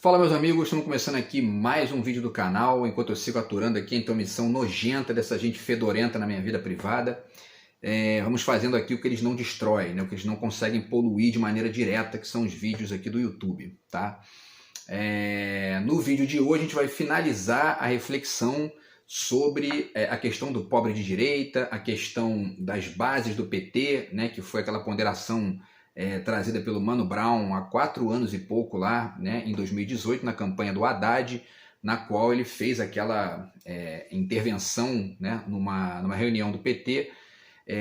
Fala meus amigos, estamos começando aqui mais um vídeo do canal, enquanto eu sigo aturando aqui a intromissão nojenta dessa gente fedorenta na minha vida privada. Vamos fazendo aqui o que eles não destroem, né? O que eles não conseguem poluir de maneira direta, que são os vídeos aqui do YouTube, tá? No vídeo de hoje a gente vai finalizar a reflexão sobre a questão do pobre de direita, a questão das bases do PT, né? Que foi aquela ponderação trazida pelo Mano Brown há 4 anos e pouco lá, né, em 2018, na campanha do Haddad, na qual ele fez aquela intervenção, né, numa reunião do PT,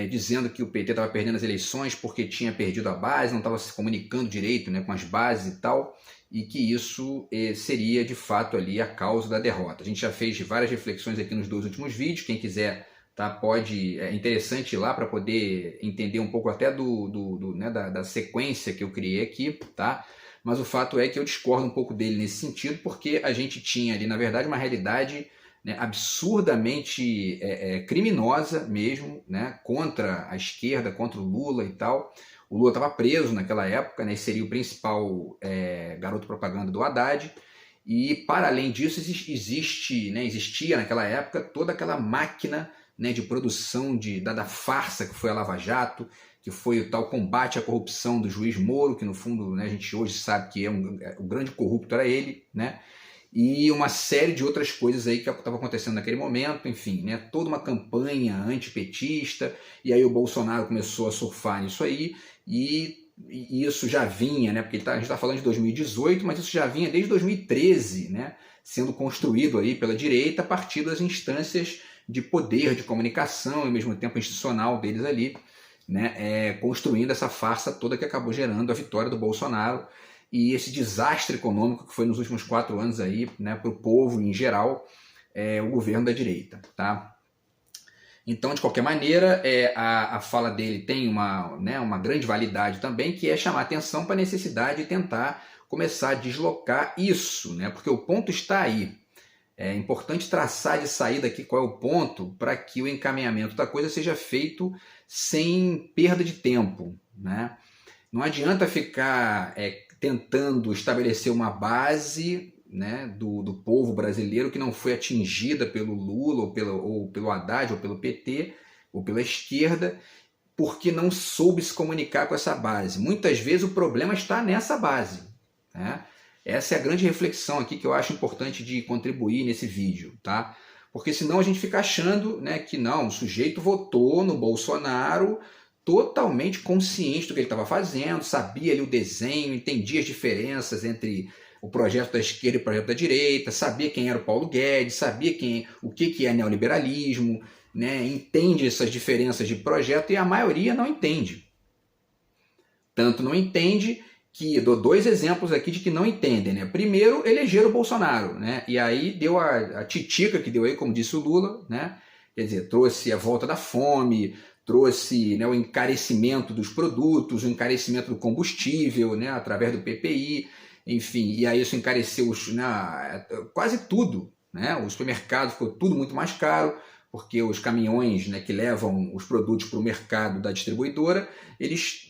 dizendo que o PT estava perdendo as eleições porque tinha perdido a base, não estava se comunicando direito, né, com as bases e tal, e que isso seria de fato ali a causa da derrota. A gente já fez várias reflexões aqui nos 2 últimos vídeos, quem quiser, tá, é interessante ir lá para poder entender um pouco até da sequência que eu criei aqui, tá? Mas o fato é que eu discordo um pouco dele nesse sentido, porque a gente tinha ali, na verdade, uma realidade, né, absurdamente criminosa mesmo, né, contra a esquerda, contra o Lula e tal. O Lula estava preso naquela época, né, seria o principal garoto propaganda do Haddad. E, para além disso, existia naquela época toda aquela máquina, né, de produção da farsa que foi a Lava Jato, que foi o tal combate à corrupção do juiz Moro, que no fundo, né, a gente hoje sabe que o grande corrupto era ele, né, e uma série de outras coisas aí que estava acontecendo naquele momento, enfim, né, toda uma campanha antipetista, e aí o Bolsonaro começou a surfar nisso aí, e isso já vinha, né, porque a gente está falando de 2018, mas isso já vinha desde 2013, né, sendo construído aí pela direita a partir das instâncias de poder, de comunicação e ao mesmo tempo institucional deles ali, né, construindo essa farsa toda que acabou gerando a vitória do Bolsonaro e esse desastre econômico que foi nos últimos 4 anos aí, né, para o povo em geral, o governo da direita, tá? Então, de qualquer maneira, a fala dele tem uma grande validade também, que é chamar atenção para a necessidade de tentar começar a deslocar isso, né? Porque o ponto está aí. É importante traçar de saída aqui qual é o ponto para que o encaminhamento da coisa seja feito sem perda de tempo, né? Não adianta ficar tentando estabelecer uma base, né, do povo brasileiro que não foi atingida pelo Lula ou pelo Haddad ou pelo PT ou pela esquerda, porque não soube se comunicar com essa base. Muitas vezes o problema está nessa base, né? Essa é a grande reflexão aqui que eu acho importante de contribuir nesse vídeo, tá? Porque senão a gente fica achando, né, que não, o sujeito votou no Bolsonaro totalmente consciente do que ele estava fazendo, sabia ali o desenho, entendia as diferenças entre o projeto da esquerda e o projeto da direita, sabia quem era o Paulo Guedes, sabia o que é neoliberalismo, né, entende essas diferenças de projeto e a maioria não entende. Tanto não entende que dou 2 exemplos aqui de que não entendem, né? Primeiro, elegeram o Bolsonaro, né? E aí deu a titica que deu aí, como disse o Lula, né? Quer dizer, trouxe a volta da fome, trouxe, né, o encarecimento dos produtos, o encarecimento do combustível, né, através do PPI, enfim, e aí isso encareceu quase tudo, né? O supermercado ficou tudo muito mais caro, porque os caminhões, né, que levam os produtos para o mercado da distribuidora, eles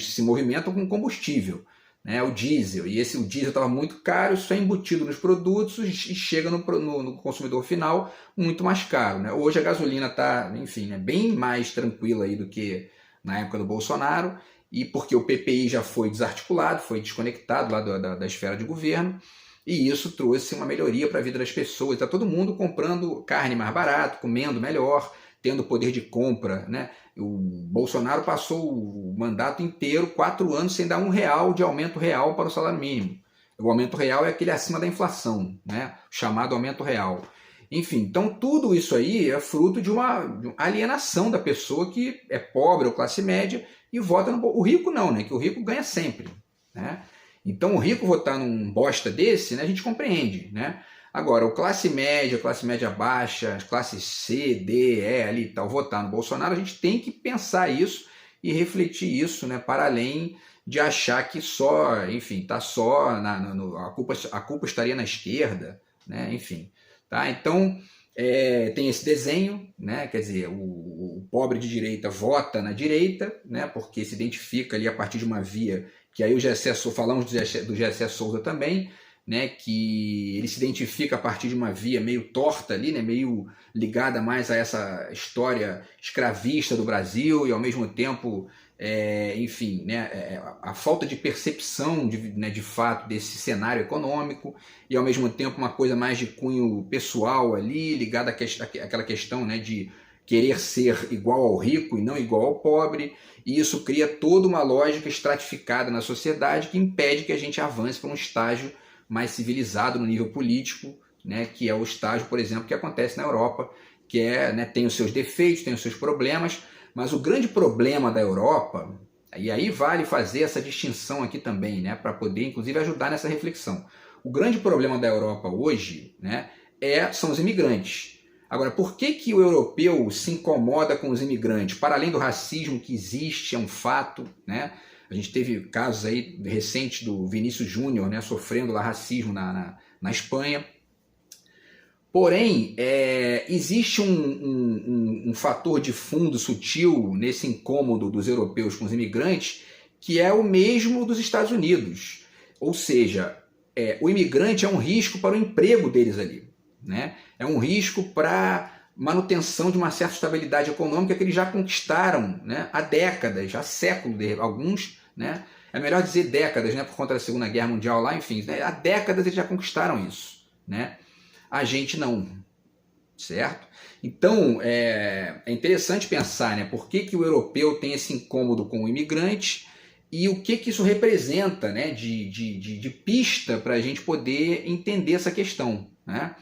se movimentam com combustível, né, o diesel, e o diesel estava muito caro, isso é embutido nos produtos e chega no consumidor final muito mais caro, né? Hoje a gasolina está, né, bem mais tranquila aí do que na época do Bolsonaro, e porque o PPI já foi desarticulado, foi desconectado lá da esfera de governo, e isso trouxe uma melhoria para a vida das pessoas. Está todo mundo comprando carne mais barato, comendo melhor, tendo poder de compra, né? O Bolsonaro passou o mandato inteiro, 4 anos, sem dar R$1 de aumento real para o salário mínimo. O aumento real é aquele acima da inflação, né? Chamado aumento real. Enfim, então tudo isso aí é fruto de uma alienação da pessoa que é pobre ou classe média e vota no... O rico não, né? Que o rico ganha sempre, né? Então o rico votar num bosta desse, né, a gente compreende, né? Agora, classe média baixa, classe C, D, E, ali e tal, votar no Bolsonaro, a gente tem que pensar isso e refletir isso, né, para além de achar que só, enfim, tá só a culpa estaria na esquerda, né, enfim, tá? Então, tem esse desenho, né, quer dizer, o pobre de direita vota na direita, né, porque se identifica ali a partir de uma via que aí o Gessé, falamos do Gessé Souza também, né, que ele se identifica a partir de uma via meio torta ali, né, meio ligada mais a essa história escravista do Brasil e ao mesmo tempo, enfim, né, a falta de percepção de fato desse cenário econômico e ao mesmo tempo uma coisa mais de cunho pessoal ali, ligada àquela questão, né, de querer ser igual ao rico e não igual ao pobre, e isso cria toda uma lógica estratificada na sociedade que impede que a gente avance para um estágio mais civilizado no nível político, né, que é o estágio, por exemplo, que acontece na Europa, que né, tem os seus defeitos, tem os seus problemas, mas o grande problema da Europa, e aí vale fazer essa distinção aqui também, né, para poder, inclusive, ajudar nessa reflexão. O grande problema da Europa hoje, né, são os imigrantes. Agora, por que o europeu se incomoda com os imigrantes? Para além do racismo que existe, é um fato, né? A gente teve casos aí recentes do Vinícius Júnior, né, sofrendo lá racismo na Espanha. Porém, existe um fator de fundo sutil nesse incômodo dos europeus com os imigrantes, que é o mesmo dos Estados Unidos. Ou seja, o imigrante é um risco para o emprego deles ali, né? É um risco para manutenção de uma certa estabilidade econômica que eles já conquistaram, né, há décadas, há séculos, alguns, né? É melhor dizer décadas, né, por conta da Segunda Guerra Mundial lá, enfim, né, há décadas eles já conquistaram isso, né? A gente não, certo? Então, é interessante pensar, né, por que o europeu tem esse incômodo com o imigrante e o que isso representa, né, de pista para a gente poder entender essa questão, né?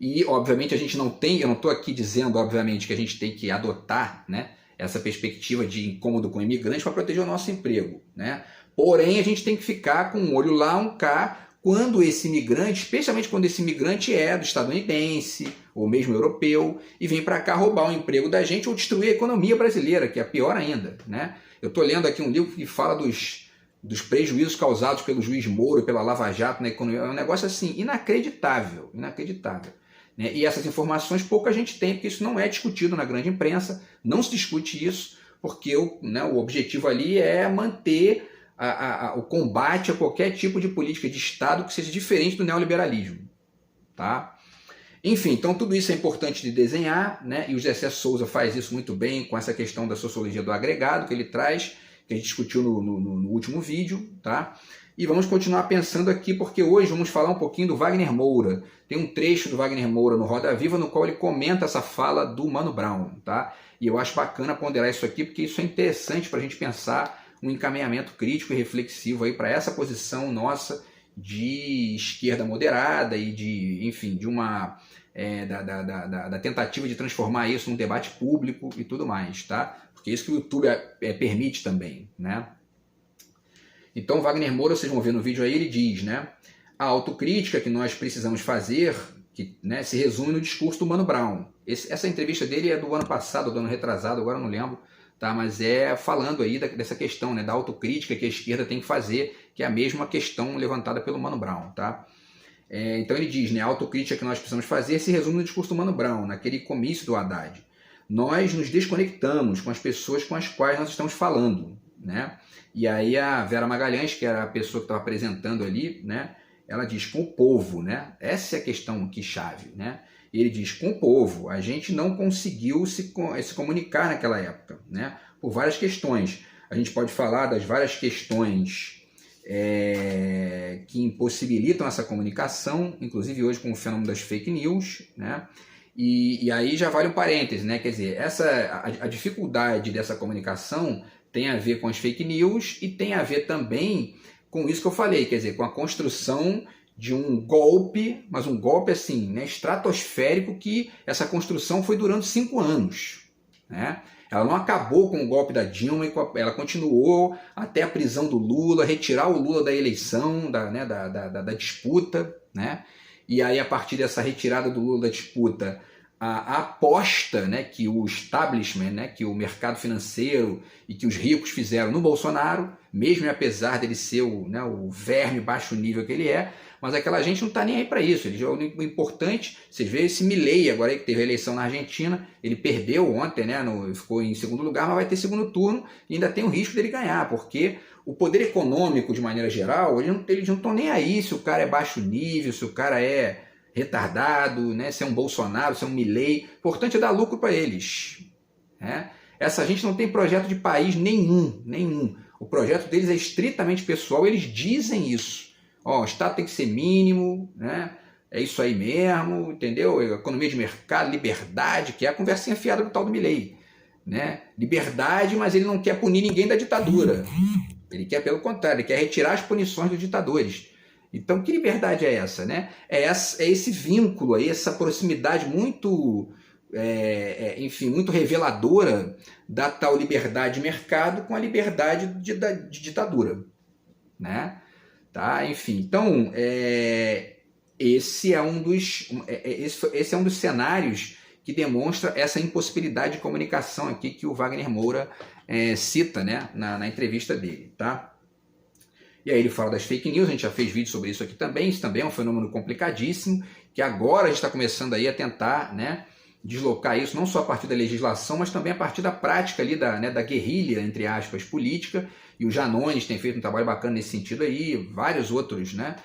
E, obviamente, a gente não tem, eu não estou aqui dizendo, obviamente, que a gente tem que adotar, né, essa perspectiva de incômodo com o imigrante para proteger o nosso emprego, né? Porém, a gente tem que ficar com um olho lá, um cá, quando esse imigrante, especialmente quando esse imigrante é do estadunidense ou mesmo europeu e vem para cá roubar o emprego da gente ou destruir a economia brasileira, que é pior ainda, né? Eu estou lendo aqui um livro que fala dos prejuízos causados pelo juiz Moro e pela Lava Jato na economia. É um negócio assim inacreditável, inacreditável. E essas informações pouca gente tem, porque isso não é discutido na grande imprensa, não se discute isso, porque o objetivo ali é manter o combate a qualquer tipo de política de Estado que seja diferente do neoliberalismo. Tá? Enfim, então tudo isso é importante de desenhar, né? E o Gessé Souza faz isso muito bem com essa questão da sociologia do agregado que ele traz, que a gente discutiu no último vídeo, tá? E vamos continuar pensando aqui, porque hoje vamos falar um pouquinho do Wagner Moura. Tem um trecho do Wagner Moura no Roda Viva, no qual ele comenta essa fala do Mano Brown, tá? E eu acho bacana ponderar isso aqui, porque isso é interessante para a gente pensar um encaminhamento crítico e reflexivo aí para essa posição nossa de esquerda moderada e de uma da tentativa de transformar isso num debate público e tudo mais, tá? Porque isso que o YouTube permite também, né? Então, Wagner Moura, vocês vão ver no vídeo aí, ele diz, né, a autocrítica que nós precisamos fazer, que, né, se resume no discurso do Mano Brown. Essa entrevista dele é do ano passado, do ano retrasado, agora eu não lembro, tá? Mas falando aí dessa questão, né, da autocrítica que a esquerda tem que fazer, que é a mesma questão levantada pelo Mano Brown, tá? Então ele diz, né, a autocrítica que nós precisamos fazer se resume no discurso do Mano Brown, naquele comício do Haddad. Nós nos desconectamos com as pessoas com as quais nós estamos falando, né? E aí a Vera Magalhães, que era a pessoa que estava apresentando ali, né, ela diz com o povo, né? Essa é a questão que chave, né? E ele diz com o povo, a gente não conseguiu se comunicar naquela época, né? Por várias questões. A gente pode falar das várias questões que impossibilitam essa comunicação, inclusive hoje com o fenômeno das fake news, né? E aí já vale um parêntese, né? Quer dizer, a dificuldade dessa comunicação tem a ver com as fake news e tem a ver também com isso que eu falei, quer dizer, com a construção de um golpe, mas um golpe assim, né, estratosférico, que essa construção foi durando 5 anos. Né? Ela não acabou com o golpe da Dilma, ela continuou até a prisão do Lula, retirar o Lula da eleição, da disputa. Né? E aí, a partir dessa retirada do Lula da disputa, a aposta, né, que o establishment, né, que o mercado financeiro e que os ricos fizeram no Bolsonaro, mesmo e apesar dele ser o verme baixo nível que ele é, mas aquela gente não está nem aí para isso. O importante, vocês veem esse Milei agora aí, que teve a eleição na Argentina, ele perdeu ontem, né, ficou em segundo lugar, mas vai ter segundo turno e ainda tem o risco dele ganhar, porque o poder econômico, de maneira geral, eles não estão nem aí se o cara é baixo nível, se o cara é retardado, né, se é um Bolsonaro, se é um Milei. O importante é dar lucro para eles. Né? Essa gente não tem projeto de país nenhum. O projeto deles é estritamente pessoal, eles dizem isso. Ó, o Estado tem que ser mínimo, né? É isso aí mesmo, entendeu? Economia de mercado, liberdade, que é a conversinha fiada do tal do Milei. Né? Liberdade, mas ele não quer punir ninguém da ditadura. Ele quer, pelo contrário, ele quer retirar as punições dos ditadores. Então, que liberdade é essa? Né? É esse vínculo aí, essa proximidade muito, muito reveladora da tal liberdade de mercado com a liberdade de ditadura. Né? Tá? Enfim, então, esse é um dos cenários que demonstra essa impossibilidade de comunicação aqui que o Wagner Moura cita, né, na entrevista dele. Tá? E aí ele fala das fake news, a gente já fez vídeo sobre isso aqui também, isso também é um fenômeno complicadíssimo, que agora a gente está começando aí a tentar, né, deslocar isso não só a partir da legislação, mas também a partir da prática ali da guerrilha, entre aspas, política, e o Janones tem feito um trabalho bacana nesse sentido aí, vários outros, né,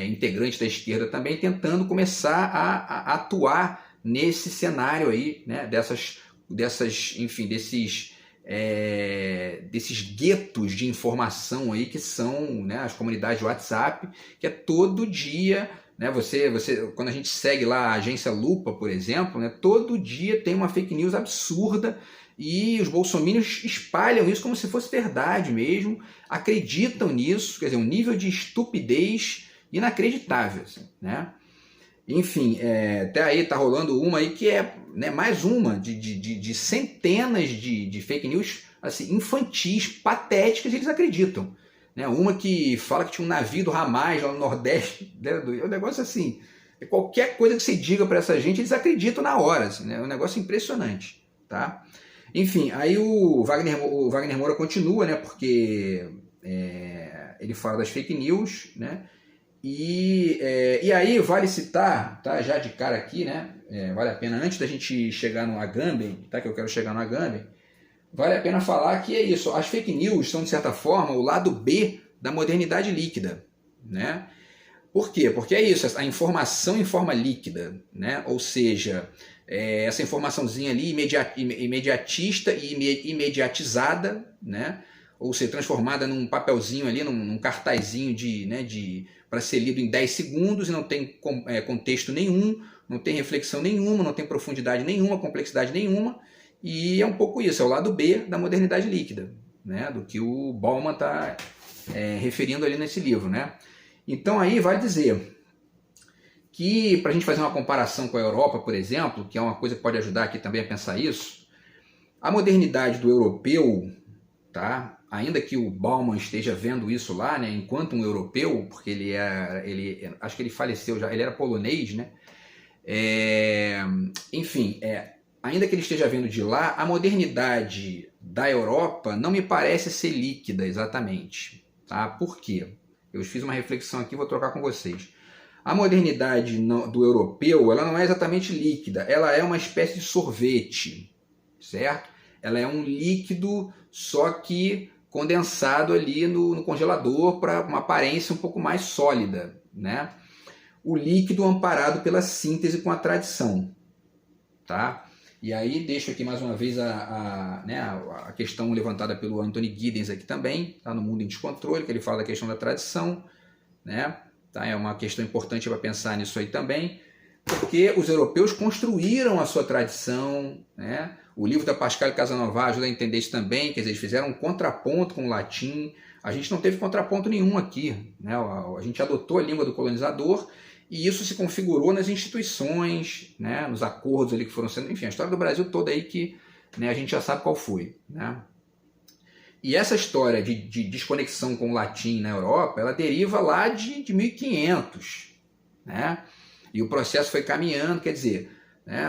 integrantes da esquerda também tentando começar a atuar nesse cenário aí, né, desses guetos de informação aí que são, né, as comunidades de WhatsApp, que é todo dia, né, quando a gente segue lá a agência Lupa, por exemplo, né, todo dia tem uma fake news absurda e os bolsominions espalham isso como se fosse verdade mesmo, acreditam nisso, quer dizer, um nível de estupidez inacreditável, assim, né? Enfim, até aí tá rolando uma aí que é, né, mais uma de centenas de fake news assim, infantis, patéticas, e eles acreditam. Né? Uma que fala que tinha um navio do Hamas lá no Nordeste, né? É um negócio assim, qualquer coisa que você diga para essa gente, eles acreditam na hora, assim, né? É um negócio impressionante. Tá? Enfim, aí o Wagner Moura continua, né, porque ele fala das fake news, né? E aí vale citar, tá, já de cara aqui, né, vale a pena, antes da gente chegar no Agamben, tá, que eu quero chegar no Agamben, vale a pena falar que é isso, as fake news são, de certa forma, o lado B da modernidade líquida. Né? Por quê? Porque é isso, a informação em forma líquida, né? Ou seja, essa informaçãozinha ali imediatista e imediatizada, né? Ou ser transformada num papelzinho ali, num cartazinho para ser lido em 10 segundos e não tem contexto nenhum, não tem reflexão nenhuma, não tem profundidade nenhuma, complexidade nenhuma, e é um pouco isso, é o lado B da modernidade líquida, né? Do que o Bauman está referindo ali nesse livro. Né? Então aí vai dizer que, para a gente fazer uma comparação com a Europa, por exemplo, que é uma coisa que pode ajudar aqui também a pensar isso, a modernidade do europeu, tá? Ainda que o Bauman esteja vendo isso lá, né, enquanto um europeu, porque ele acho que ele faleceu já, ele era polonês, né? Enfim, ainda que ele esteja vendo de lá, a modernidade da Europa não me parece ser líquida exatamente. Tá? Por quê? Eu fiz uma reflexão aqui, vou trocar com vocês. A modernidade do europeu, ela não é exatamente líquida, ela é uma espécie de sorvete, certo? Ela é um líquido, só que condensado ali no congelador para uma aparência um pouco mais sólida, né? O líquido amparado pela síntese com a tradição, tá? E aí deixo aqui mais uma vez a questão levantada pelo Anthony Giddens aqui também, tá? No Mundo em Descontrole, que ele fala da questão da tradição, né? Tá? É uma questão importante para pensar nisso aí também, porque os europeus construíram a sua tradição, né? O livro da Pascal Casanova ajuda a entender isso também, quer dizer, eles fizeram um contraponto com o latim. A gente não teve contraponto nenhum aqui, né? A gente adotou a língua do colonizador e isso se configurou nas instituições, né? Nos acordos ali que foram sendo, enfim, a história do Brasil toda aí que, né, a gente já sabe qual foi, né? E essa história de desconexão com o latim na Europa, ela deriva lá de 1500, né? E o processo foi caminhando, quer dizer, né,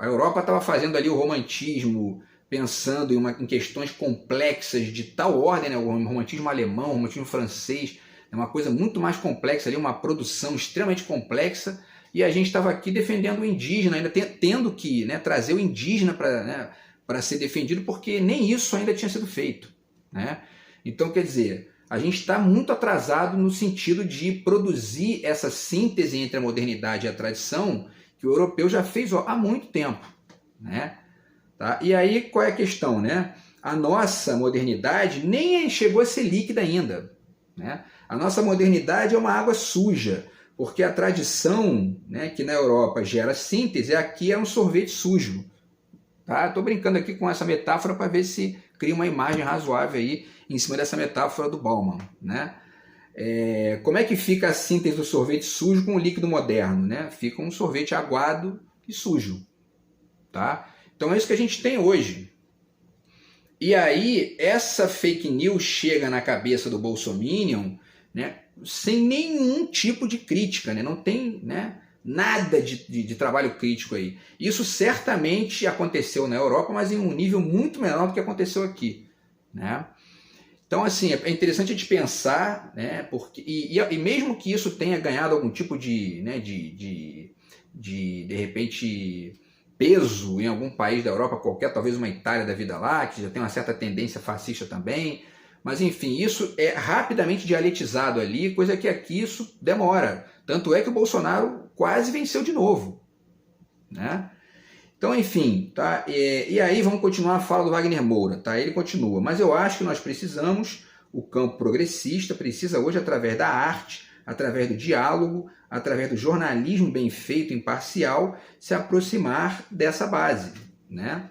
a Europa estava fazendo ali o romantismo pensando em questões complexas de tal ordem, né? O romantismo alemão, o romantismo francês, é uma coisa muito mais complexa ali, uma produção extremamente complexa, e a gente estava aqui defendendo o indígena, ainda tendo que, né, trazer o indígena para, né, para ser defendido, porque nem isso ainda tinha sido feito, né? Então, quer dizer, a gente está muito atrasado no sentido de produzir essa síntese entre a modernidade e a tradição que o europeu já fez há muito tempo, né? Tá? E aí qual é a questão, né? A nossa modernidade nem chegou a ser líquida ainda, né? A nossa modernidade é uma água suja, porque a tradição, né, que na Europa gera síntese, aqui é um sorvete sujo. Tá? Estou brincando aqui com essa metáfora para ver se cria uma imagem razoável aí em cima dessa metáfora do Bauman, né? Como é que fica a síntese do sorvete sujo com o líquido moderno, né? Fica um sorvete aguado e sujo, tá? Então é isso que a gente tem hoje. E aí essa fake news chega na cabeça do Bolsominion, né, sem nenhum tipo de crítica, né? Não tem, né, nada de trabalho crítico aí. Isso certamente aconteceu na Europa, mas em um nível muito menor do que aconteceu aqui, né? Então, assim, é interessante a gente pensar, né, porque, e mesmo que isso tenha ganhado algum tipo de, né, de repente, peso em algum país da Europa qualquer, talvez uma Itália da vida lá, que já tem uma certa tendência fascista também, mas enfim, isso é rapidamente dialetizado ali, coisa que aqui isso demora. Tanto é que o Bolsonaro quase venceu de novo, né? Então, enfim, tá? E aí vamos continuar a fala do Wagner Moura, tá? Ele continua, mas eu acho que nós precisamos, o campo progressista precisa hoje, através da arte, através do diálogo, através do jornalismo bem feito, imparcial, se aproximar dessa base, né?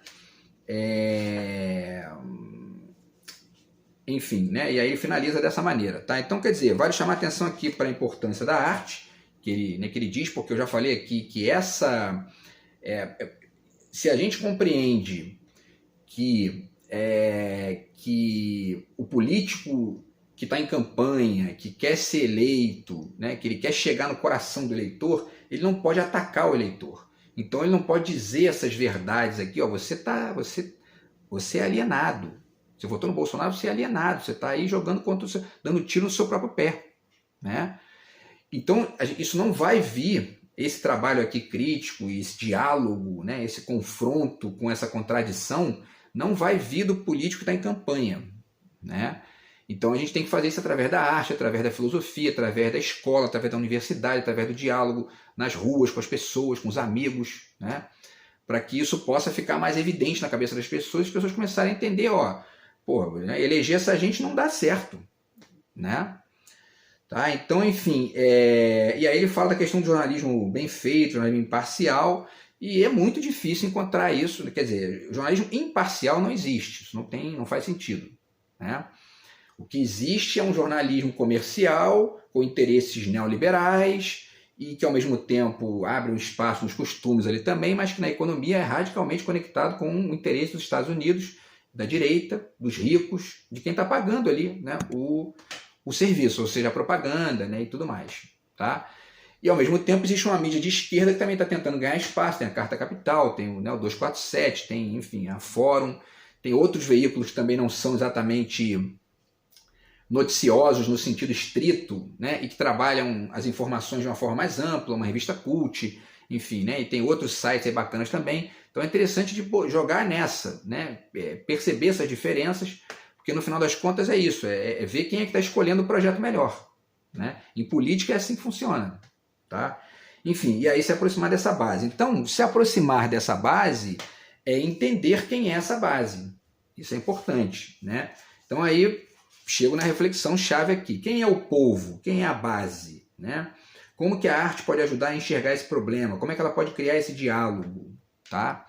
Enfim, né? E aí ele finaliza dessa maneira, tá? Então, quer dizer, vale chamar atenção aqui para a importância da arte, que ele diz, porque eu já falei aqui que essa... se a gente compreende que o político que está em campanha, que quer ser eleito, né, que ele quer chegar no coração do eleitor, ele não pode atacar o eleitor. Então ele não pode dizer essas verdades aqui, ó, você é alienado. Você votou no Bolsonaro, você é alienado, você está aí jogando dando tiro no seu próprio pé, né? Então isso não vai vir. Esse trabalho aqui crítico, esse diálogo, né, esse confronto com essa contradição, não vai vir do político que está em campanha, né? Então a gente tem que fazer isso através da arte, através da filosofia, através da escola, através da universidade, através do diálogo nas ruas, com as pessoas, com os amigos, né? Para que isso possa ficar mais evidente na cabeça das pessoas, e as pessoas começarem a entender, ó, pô, né, eleger essa gente não dá certo, né? Tá? Então, enfim, e aí ele fala da questão do jornalismo bem feito, jornalismo imparcial, e é muito difícil encontrar isso, quer dizer, jornalismo imparcial não existe, isso não faz sentido, né? O que existe é um jornalismo comercial, com interesses neoliberais, e que ao mesmo tempo abre um espaço nos costumes ali também, mas que na economia é radicalmente conectado com o interesse dos Estados Unidos, da direita, dos ricos, de quem está pagando ali, né, o serviço, ou seja, a propaganda, né, e tudo mais, tá? E ao mesmo tempo existe uma mídia de esquerda que também está tentando ganhar espaço, tem a Carta Capital, tem o 247, tem, enfim, a Fórum, tem outros veículos que também não são exatamente noticiosos no sentido estrito, né, e que trabalham as informações de uma forma mais ampla, uma revista cult, enfim, né, e tem outros sites aí bacanas também. Então é interessante de jogar nessa, né, perceber essas diferenças, porque no final das contas é isso, é ver quem é que está escolhendo o projeto melhor, né? Em política é assim que funciona, tá? Enfim, e aí se aproximar dessa base. Então, se aproximar dessa base é entender quem é essa base. Isso é importante, né? Então aí chego na reflexão chave aqui. Quem é o povo? Quem é a base, né? Como que a arte pode ajudar a enxergar esse problema? Como é que ela pode criar esse diálogo, tá?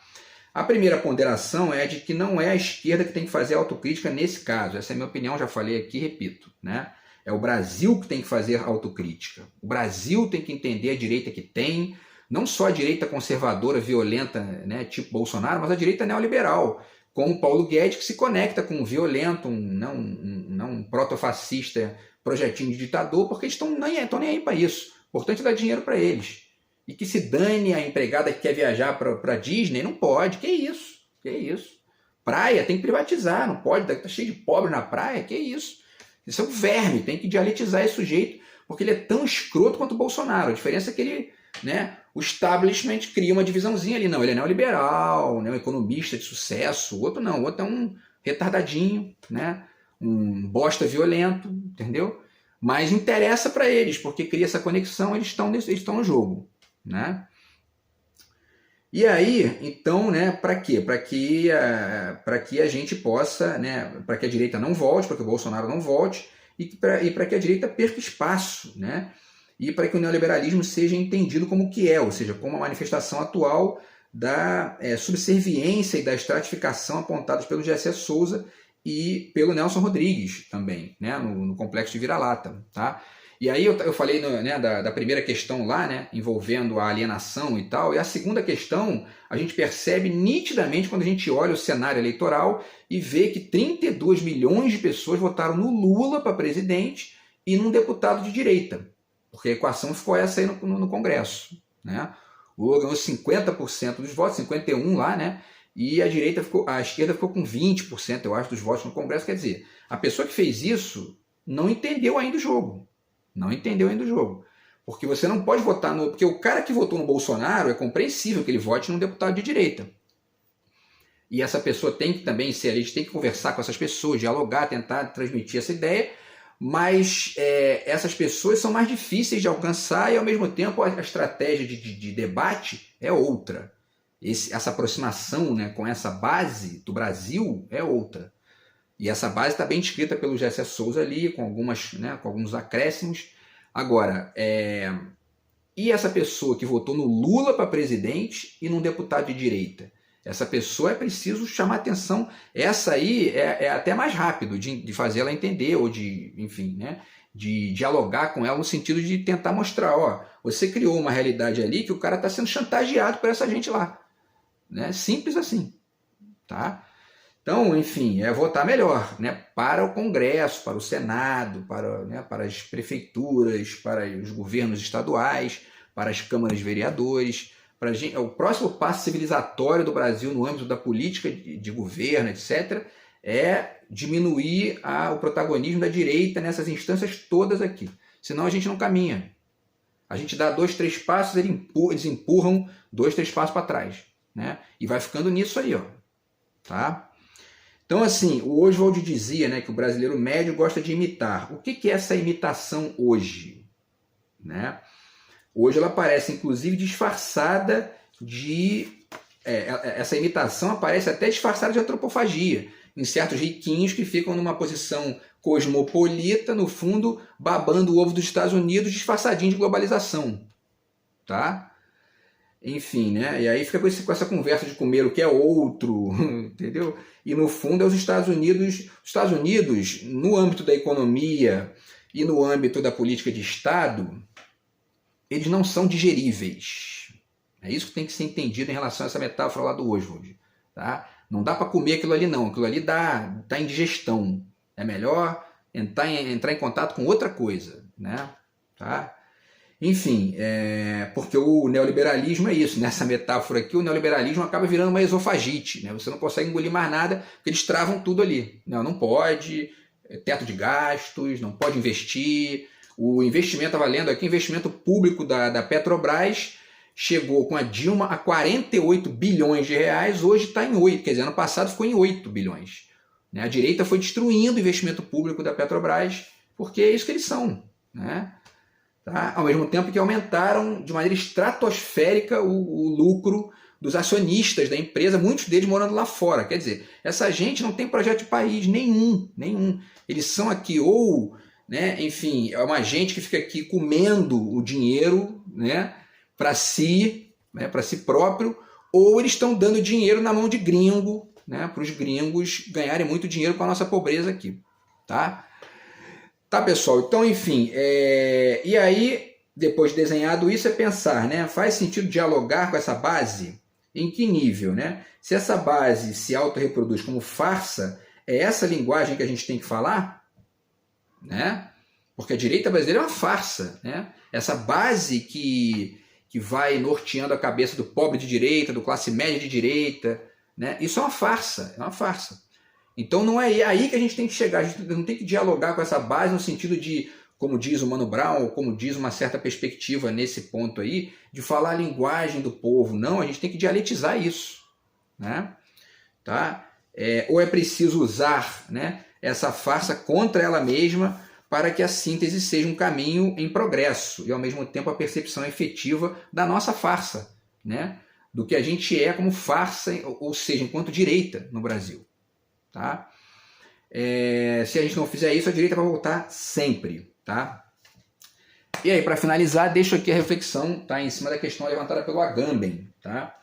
A primeira ponderação é de que não é a esquerda que tem que fazer autocrítica nesse caso. Essa é a minha opinião, já falei aqui, repito, né? É o Brasil que tem que fazer autocrítica. O Brasil tem que entender a direita que tem, não só a direita conservadora, violenta, né, tipo Bolsonaro, mas a direita neoliberal, como Paulo Guedes, que se conecta com um violento, um protofascista, projetinho de ditador, porque eles estão nem aí para isso. O importante é dar dinheiro para eles. E que se dane a empregada que quer viajar para Disney, não pode. Que isso? Praia tem que privatizar, não pode, tá cheio de pobre na praia, que isso? Isso é um verme, tem que dialetizar esse sujeito, porque ele é tão escroto quanto o Bolsonaro. A diferença é que ele, né, o establishment cria uma divisãozinha ali. Não, ele é neoliberal, né, um economista de sucesso. O outro não, o outro é um retardadinho, né, um bosta violento, entendeu? Mas interessa para eles, porque cria essa conexão, eles estão no jogo, né? E aí, então, né, para quê? Para que a gente possa, né, para que a direita não volte, para que o Bolsonaro não volte, e para que a direita perca espaço, né? E para que o neoliberalismo seja entendido como o que é, ou seja, como a manifestação atual da subserviência e da estratificação apontadas pelo Gessé Souza e pelo Nelson Rodrigues também, né, no complexo de vira-lata, tá? E aí eu falei né, da primeira questão lá, né, envolvendo a alienação e tal, e a segunda questão a gente percebe nitidamente quando a gente olha o cenário eleitoral e vê que 32 milhões de pessoas votaram no Lula para presidente e num deputado de direita, porque a equação ficou essa aí no Congresso, né? O Lula ganhou 50% dos votos, 51% lá, né? E a esquerda ficou com 20%, eu acho, dos votos no Congresso. Quer dizer, a pessoa que fez isso não entendeu ainda o jogo. Não entendeu ainda o jogo. Porque você não pode votar no... Porque o cara que votou no Bolsonaro, é compreensível que ele vote num deputado de direita. E essa pessoa tem que também ser... A gente tem que conversar com essas pessoas, dialogar, tentar transmitir essa ideia, mas essas pessoas são mais difíceis de alcançar e, ao mesmo tempo, a estratégia de debate é outra. Essa aproximação, né, com essa base do Brasil é outra. E essa base está bem descrita pelo Gessé Souza ali, com alguns acréscimos. Agora, e essa pessoa que votou no Lula para presidente e num deputado de direita? Essa pessoa é preciso chamar atenção. Essa aí é até mais rápido de fazer ela entender, ou enfim, né, de dialogar com ela no sentido de tentar mostrar, ó, você criou uma realidade ali que o cara está sendo chantageado por essa gente lá. Né? Simples assim, tá? Então, enfim, é votar melhor, né, para o Congresso, para o Senado, para as prefeituras, para os governos estaduais, para as câmaras de vereadores. O próximo passo civilizatório do Brasil no âmbito da política de governo, etc., é diminuir o protagonismo da direita nessas instâncias todas aqui. Senão a gente não caminha. A gente dá 2, 3 passos, eles empurram 2, 3 passos para trás. Né? E vai ficando nisso aí, ó. Tá? Então, assim, o Oswald dizia, né, que o brasileiro médio gosta de imitar. O que é essa imitação hoje? Né? Hoje ela parece, inclusive, disfarçada de... essa imitação aparece até disfarçada de antropofagia, em certos riquinhos que ficam numa posição cosmopolita, no fundo, babando o ovo dos Estados Unidos, disfarçadinho de globalização. Tá? Enfim, né? E aí fica com essa conversa de comer o que é outro, entendeu? E no fundo é os Estados Unidos, no âmbito da economia e no âmbito da política de Estado, eles não são digeríveis. É isso que tem que ser entendido em relação a essa metáfora lá do Oswald. Tá? Não dá para comer aquilo ali não, aquilo ali dá indigestão. É melhor entrar em contato com outra coisa, né? Tá? Enfim, porque o neoliberalismo é isso, nessa metáfora aqui, o neoliberalismo acaba virando uma esofagite, né? Você não consegue engolir mais nada, porque eles travam tudo ali. Não pode, teto de gastos, não pode investir. O investimento, estava lendo aqui, investimento público da Petrobras chegou com a Dilma a 48 bilhões de reais, hoje está em 8, quer dizer, ano passado ficou em 8 bilhões. A direita foi destruindo o investimento público da Petrobras, porque é isso que eles são, né? Tá? Ao mesmo tempo que aumentaram de maneira estratosférica o lucro dos acionistas da empresa, muitos deles morando lá fora. Quer dizer, essa gente não tem projeto de país nenhum. Eles são aqui ou, né, enfim, é uma gente que fica aqui comendo o dinheiro, né, para si, né, para si próprio, ou eles estão dando dinheiro na mão de gringo, né, para os gringos ganharem muito dinheiro com a nossa pobreza aqui. Tá? Tá, pessoal? Então, enfim, e aí, depois de desenhado isso, é pensar, né? Faz sentido dialogar com essa base? Em que nível, né? Se essa base se autorreproduz como farsa, é essa linguagem que a gente tem que falar? Né? Porque a direita brasileira é uma farsa, né? Essa base que vai norteando a cabeça do pobre de direita, do classe média de direita, né? Isso é uma farsa, é uma farsa. Então não é aí que a gente tem que chegar, a gente não tem que dialogar com essa base no sentido de, como diz o Mano Brown, ou como diz uma certa perspectiva nesse ponto aí, de falar a linguagem do povo. Não, a gente tem que dialetizar isso, né? Tá? Ou é preciso usar, né, essa farsa contra ela mesma para que a síntese seja um caminho em progresso e, ao mesmo tempo, a percepção efetiva da nossa farsa, né, do que a gente é como farsa, ou seja, enquanto direita no Brasil. Tá? Se a gente não fizer isso, a direita vai voltar sempre. Tá? E aí, para finalizar, deixo aqui a reflexão, tá, em cima da questão levantada pelo Agamben. Tá?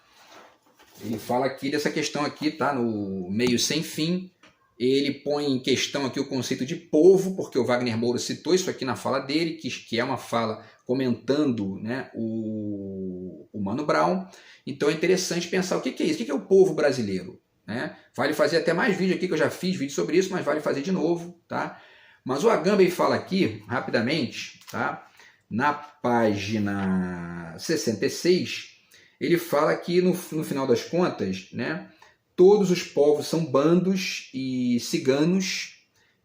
Ele fala aqui dessa questão aqui, tá, no Meio Sem Fim. Ele põe em questão aqui o conceito de povo, porque o Wagner Moura citou isso aqui na fala dele, que é uma fala comentando, né, o Mano Brown. Então é interessante pensar o que é isso, o que é o povo brasileiro, né? Vale fazer até mais vídeo aqui, que eu já fiz vídeo sobre isso, mas vale fazer de novo. Tá? Mas o Agamben fala aqui, rapidamente, tá, na página 66, ele fala que no final das contas, né, todos os povos são bandos e ciganos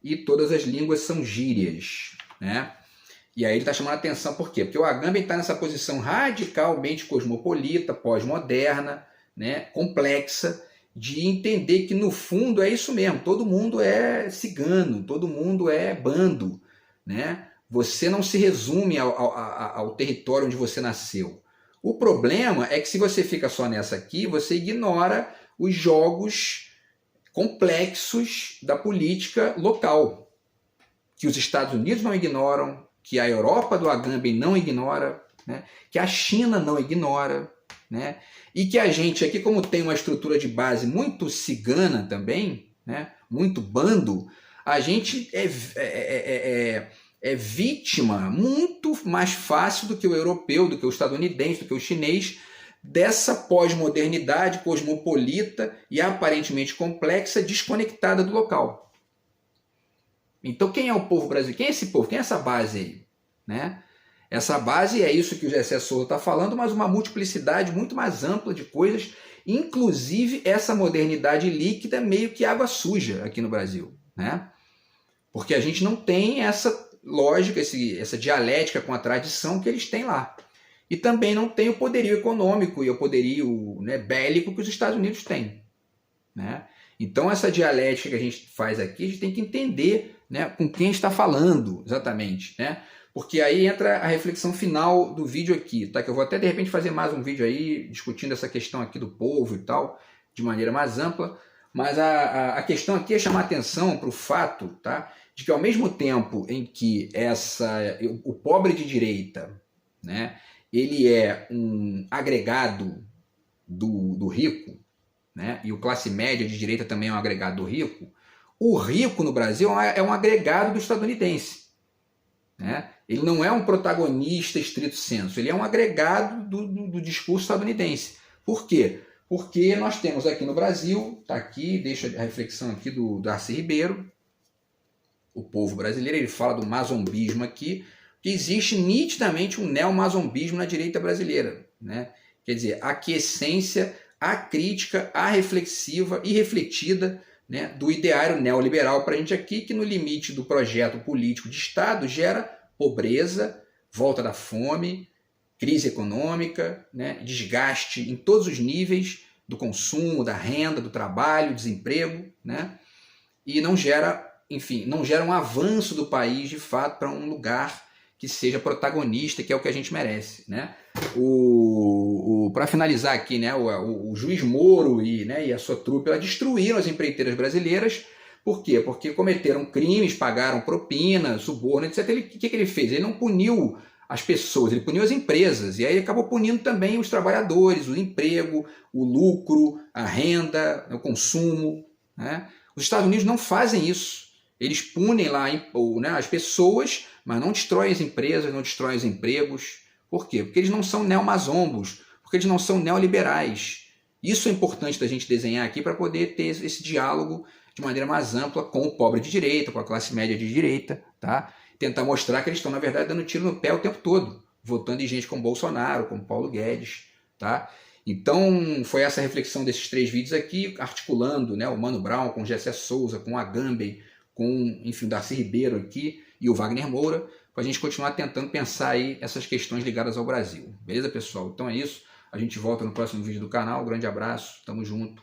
e todas as línguas são gírias, né? E aí ele está chamando a atenção por quê? Porque o Agamben está nessa posição radicalmente cosmopolita, pós-moderna, né, complexa, de entender que no fundo é isso mesmo, todo mundo é cigano, todo mundo é bando, né? Você não se resume ao território onde você nasceu. O problema é que se você fica só nessa aqui, você ignora os jogos complexos da política local, que os Estados Unidos não ignoram, que a Europa do Agamben não ignora, né? Que a China não ignora, né? E que a gente aqui, como tem uma estrutura de base muito cigana também, né? Muito bando, a gente é vítima muito mais fácil do que o europeu, do que o estadunidense, do que o chinês, dessa pós-modernidade cosmopolita e aparentemente complexa, desconectada do local. Então quem é o povo brasileiro? Quem é esse povo? Quem é essa base aí? Né? Essa base é isso que o Gessé Souza está falando, mas uma multiplicidade muito mais ampla de coisas, inclusive essa modernidade líquida meio que água suja aqui no Brasil. Né? Porque a gente não tem essa lógica, essa dialética com a tradição que eles têm lá. E também não tem o poderio econômico e o poderio, né, bélico que os Estados Unidos têm. Né? Então essa dialética que a gente faz aqui, a gente tem que entender, né, com quem está falando exatamente. Né? Porque aí entra a reflexão final do vídeo aqui, tá? Que eu vou até de repente fazer mais um vídeo aí discutindo essa questão aqui do povo e tal, de maneira mais ampla. Mas a questão aqui é chamar atenção para o fato, tá, de que ao mesmo tempo em que o pobre de direita, né, ele é um agregado do rico, né, e o classe média de direita também é um agregado do rico, o rico no Brasil é um agregado do estadunidense. Né? Ele não é um protagonista estrito sensu, ele é um agregado do discurso estadunidense. Por quê? Porque nós temos aqui no Brasil, está aqui, deixa a reflexão aqui do Darcy Ribeiro, o povo brasileiro, ele fala do mazombismo aqui, que existe nitidamente um neomazombismo na direita brasileira. Né? Quer dizer, a aquiescência, a crítica, a reflexiva e refletida, né, do ideário neoliberal para a gente aqui, que no limite do projeto político de Estado gera pobreza, volta da fome, crise econômica, né, desgaste em todos os níveis do consumo, da renda, do trabalho, desemprego, né, e não gera, enfim, não gera um avanço do país de fato para um lugar que seja protagonista, que é o que a gente merece. Né? Para finalizar aqui, né, o juiz Moro e a sua trupe destruíram as empreiteiras brasileiras. Por quê? Porque cometeram crimes, pagaram propina, suborno, etc. O que ele fez? Ele não puniu as pessoas, ele puniu as empresas. E aí ele acabou punindo também os trabalhadores, o emprego, o lucro, a renda, o consumo. Né? Os Estados Unidos não fazem isso. Eles punem lá, né, as pessoas, mas não destroem as empresas, não destroem os empregos. Por quê? Porque eles não são neomazombos, porque eles não são neoliberais. Isso é importante da gente desenhar aqui para poder ter esse diálogo de maneira mais ampla com o pobre de direita, com a classe média de direita, tá? Tentar mostrar que eles estão, na verdade, dando tiro no pé o tempo todo, votando em gente como Bolsonaro, como Paulo Guedes, tá? Então, foi essa reflexão desses 3 vídeos aqui, articulando, né, o Mano Brown com o Gessé Souza, com o Agamben, com, enfim, o Darcy Ribeiro aqui e o Wagner Moura, para a gente continuar tentando pensar aí essas questões ligadas ao Brasil. Beleza, pessoal? Então é isso. A gente volta no próximo vídeo do canal. Um grande abraço, tamo junto.